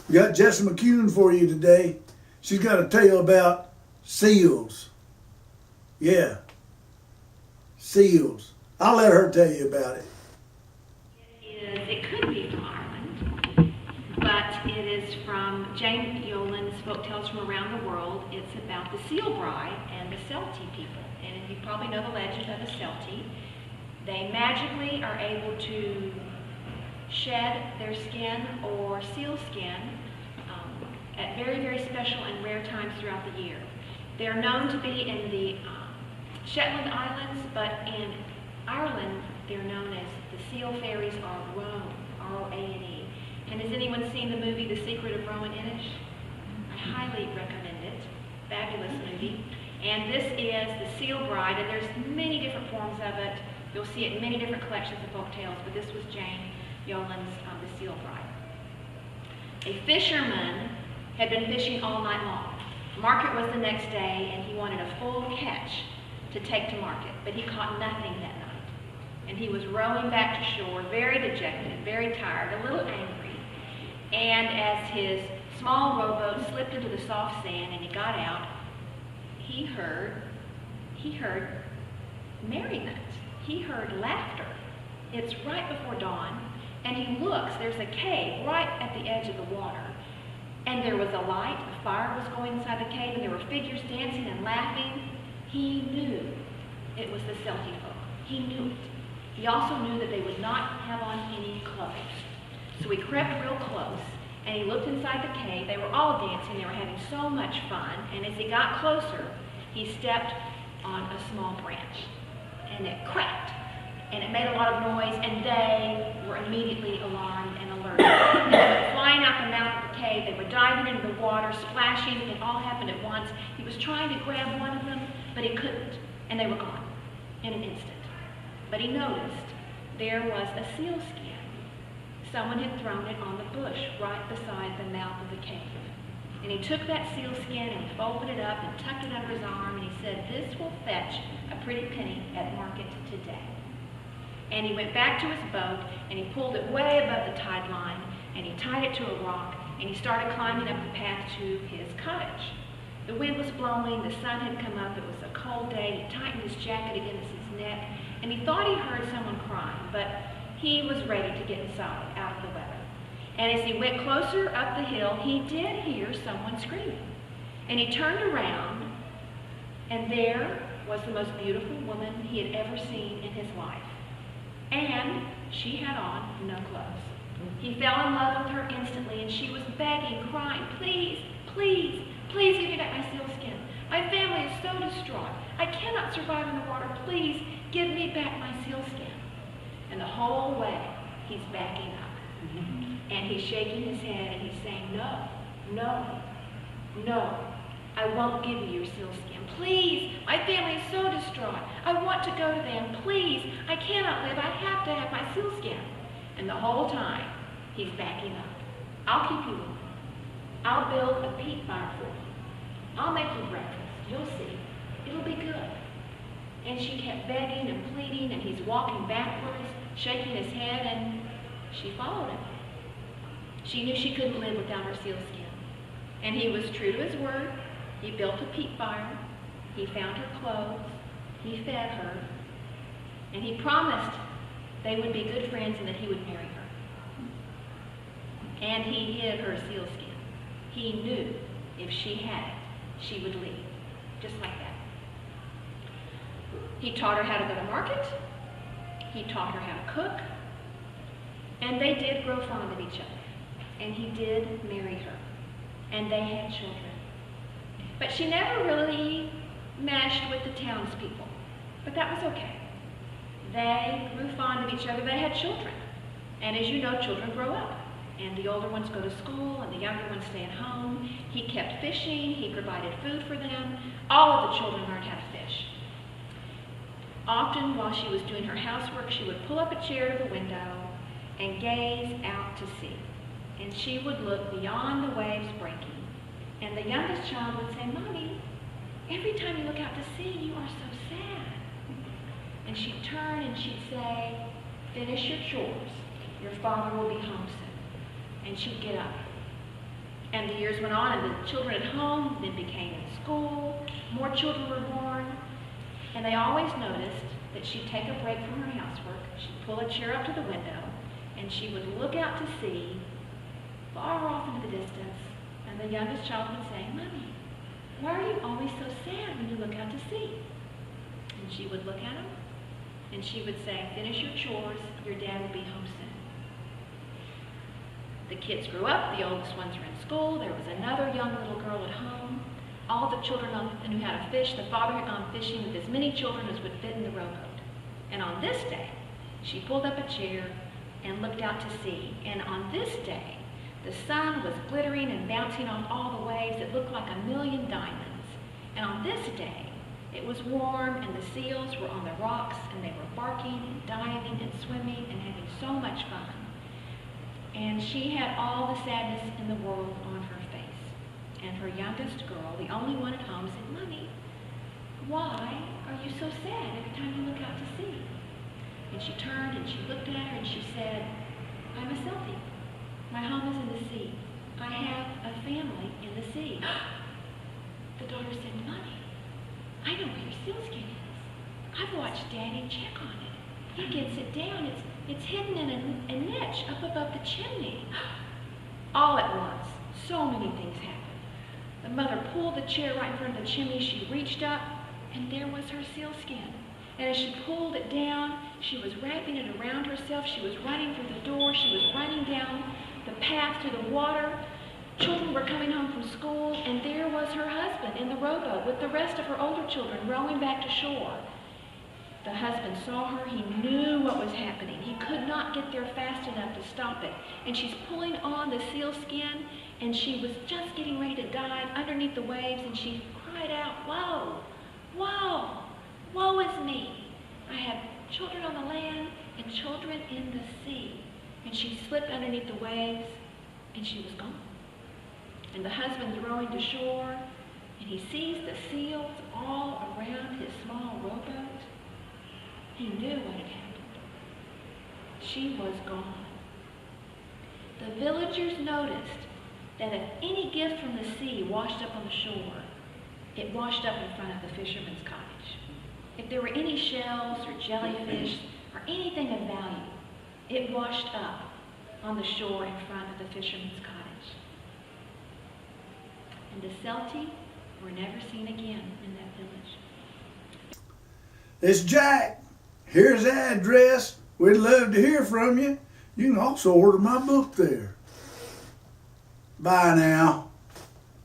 We got Jessica McCune for you today. She's got a tale about seals. Yeah, seals. I'll let her tell you about it. It could be from Ireland, but it is from Jane Yolen's Folktales from Around the World. It's about the seal bride and the Celti people. And you probably know the legend of the Celti. They magically are able to shed their skin or seal skin at very, very special and rare times throughout the year. They're known to be in the Shetland Islands, but in Ireland they're known as the seal fairies are Roan, R-O-A-N-E. And has anyone seen the movie The Secret of Rowan Inish? I highly recommend it. Fabulous movie. And this is the seal bride, and there's many different forms of it. You'll see it in many different collections of folk tales, but this was Jane Yolen's The Seal Bride. A fisherman had been fishing all night long. Market was the next day, and he wanted a full catch to take to market, but he caught nothing that night. And he was rowing back to shore, very dejected, very tired, a little angry. And as his small rowboat slipped into the soft sand and he got out, he heard merriment. He heard laughter. It's right before dawn, and he looks, there's a cave right at the edge of the water. And there was a light, a fire was going inside the cave, and there were figures dancing and laughing. He knew it was the Celtic folk. He knew it. He also knew that they would not have on any clothes. So he crept real close, and he looked inside the cave. They were all dancing. They were having so much fun. And as he got closer, he stepped on a small branch, and it cracked. And it made a lot of noise, and they were immediately alarmed and alerted. And they went flying out the mouth of the cave. They were diving into the water, splashing. It all happened at once. He was trying to grab one of them, but he couldn't. And they were gone in an instant. But he noticed there was a seal skin. Someone had thrown it on the bush right beside the mouth of the cave. And he took that seal skin and he folded it up and tucked it under his arm, and he said, "This will fetch a pretty penny at market today." And he went back to his boat, and he pulled it way above the tide line, and he tied it to a rock, and he started climbing up the path to his cottage. The wind was blowing, the sun had come up, it was a cold day. He tightened his jacket against his neck, and he thought he heard someone crying, but he was ready to get inside, out of the weather. And as he went closer up the hill, he did hear someone screaming. And he turned around, and there was the most beautiful woman he had ever seen in his life. And she had on no clothes. He fell in love with her instantly, and she was begging, crying, "Please, please, please give me back my sealskin. My family is so distraught. I cannot survive in the water. Please give me back my sealskin." And the whole way, he's backing up. And he's shaking his head, and he's saying, "No, no, no. I won't give you your sealskin. Please, my family is so distraught. I want to go to them. Please, I cannot live. I have to have my sealskin." And the whole time, he's backing up. "I'll keep you warm. I'll build a peat fire for you. I'll make you breakfast. You'll see. It'll be good." And she kept begging and pleading, and he's walking backwards, shaking his head, and she followed him. She knew she couldn't live without her sealskin. And he was true to his word. He built a peat fire. He found her clothes. He fed her. And he promised they would be good friends and that he would marry her. And he hid her sealskin. He knew if she had it, she would leave. Just like that. He taught her how to go to market. He taught her how to cook. And they did grow fond of each other. And he did marry her. And they had children. But she never really meshed with the townspeople. But that was okay. They grew fond of each other. They had children. And as you know, children grow up. And the older ones go to school, and the younger ones stay at home. He kept fishing. He provided food for them. All of the children learned how to fish. Often, while she was doing her housework, she would pull up a chair to the window and gaze out to sea. And she would look beyond the waves breaking. And the youngest child would say, "Mommy, every time you look out to sea, you are so sad." And she'd turn and she'd say, "Finish your chores. Your father will be home soon." And she'd get up. And the years went on, and the children at home then became in school. More children were born. And they always noticed that she'd take a break from her housework. She'd pull a chair up to the window, and she would look out to sea, far off into the distance. And the youngest child would say, "Mommy, why are you always so sad when you look out to sea?" And she would look at him, and she would say, "Finish your chores, your dad will be home soon." The kids grew up, the oldest ones were in school, there was another young little girl at home. All the children knew how to fish. The father had gone fishing with as many children as would fit in the rowboat. And on this day, she pulled up a chair and looked out to sea. And on this day, the sun was glittering and bouncing off all the waves. It looked like a million diamonds. And on this day, it was warm, and the seals were on the rocks, and they were barking and diving and swimming and having so much fun. And she had all the sadness in the world on her face. And her youngest girl, the only one at home, said, "Mommy, why are you so sad every time you look out to sea?" And she turned and she looked at her and she said, "I'm a Celtic. My home is in the sea. I have a family in the sea." The daughter said, "Mommy, I know where your sealskin is. I've watched Daddy check on it. He gets it down. It's hidden in a niche up above the chimney." All at once, so many things happened. The mother pulled the chair right in front of the chimney. She reached up, and there was her sealskin. And as she pulled it down, she was wrapping it around herself. She was running through the door. She was running down the path to the water. Children were coming home from school, and there was her husband in the rowboat with the rest of her older children rowing back to shore. The husband saw her. He knew what was happening. He could not get there fast enough to stop it. And she's pulling on the sealskin, and she was just getting ready to dive underneath the waves, and she cried out, "Woe, woe, woe is me. I have children on the land and children in the sea." And she slipped underneath the waves, and she was gone. And the husband's rowing to shore, and he sees the seals all around his small rowboat. He knew what had happened. She was gone. The villagers noticed that if any gift from the sea washed up on the shore, it washed up in front of the fisherman's cottage. If there were any shells or jellyfish or anything of value, it washed up on the shore in front of the fisherman's cottage. And the Celti were never seen again in that village. It's Jack. Here's the address. We'd love to hear from you. You can also order my book there. Bye now.